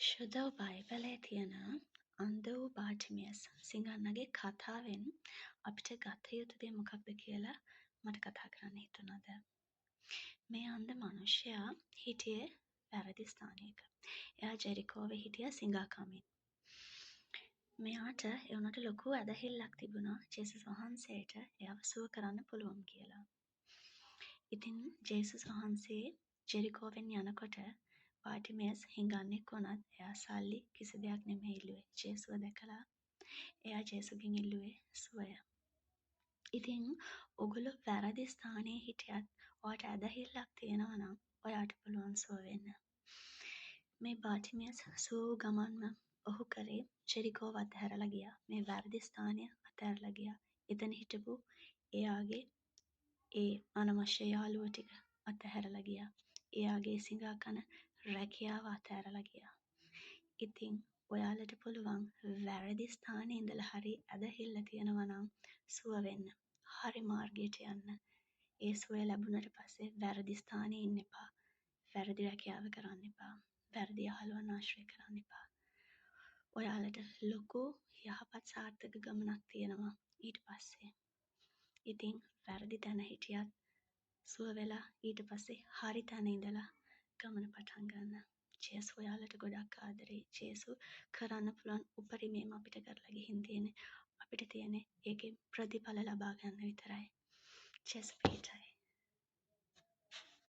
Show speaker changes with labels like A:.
A: ශුද්ධ බයිබලයේ තියෙන අන්ධ වූ බාටිමේස් සිඟන්නගේ කතාවෙන් අපිට ගත යුතු දේ මොකක්ද කියලා මට කතා කරන්න හිතුණාද. මේ අන්ධ මනුෂ්‍යයා හිටියේ වැරදි ස්ථානයක. එයා ජෙරිකෝවේ හිටියා සිඟා කමින්. මෙයාට ඒ වුණාට ලොකු ඇදහිල්ලක් තිබුණා ජේසුස් වහන්සේට එයාව සුව කරන්න පුළුවන් කියලා. ඉතින් ජේසුස් වහන්සේ ජෙරිකෝවෙන් යනකොට බාටිමේස් හිඟන්නෙක් වුණත් එයා සල්ලි කිසි දෙයක් නෙමෙයි ඉල්ලුවේ. ජේසුව දැකලා එයා ජේසුගෙන් ඉල්ලුවේ සුවය. ඉතින් ඔගොල්ලෝ වැරදි ස්ථානයේ හිටියත් ඔයාට ඇදහිල්ලක් තියෙනවා නම් ඔයාට පුළුවන් සුව වෙන්න. මේ බාටිමේස් සුව වූ ගමන්ම ඔහු කරේ ජෙරිකෝව අතහැරලා ගියා. මේ වැරදි ස්ථානය අතහැරලා ගියා. එතන හිටපු එයාගේ ඒ අනවශ්‍ය යාළුවෝ ටික අතහැරලා ගියා. එයාගේ සිඟා කන රැකියාව අතහැරලා ගියා. ඉතින් ඔයාලට පුළුවන් වැරදි ස්ථානයේ ඉඳලා හරි ඇදහිල්ල තියෙනවා නම් සුව වෙන්න. හරි මාර්ගයට යන්න. ඒ සුවය ලැබුණට පස්සේ වැරදි ස්ථානයේ ඉන්න එපා. වැරදි රැකියාව කරන්න එපා. වැරදි යාළුවන් ආශ්‍රය කරන්න එපා. ඔයාලට ලොකු යහපත් සාර්ථක ගමනක් තියෙනවා ඊට පස්සේ. ඉතින් වැරදි තැන හිටියත් සුව වෙලා ඊට පස්සේ හරි තැන ඉඳලා ගමන පටන් ගන්න. ජේසු ඔයාලට ගොඩක් ආදරේ. ජේසු කරන්න පුළුවන් උපරිමයම අපිට කරලා ගිහින් තියෙන්නේ. අපිට තියෙන්නේ ඒකේ ප්‍රතිඵල ලබා ගන්න විතරයි. ජේසු පිටයි.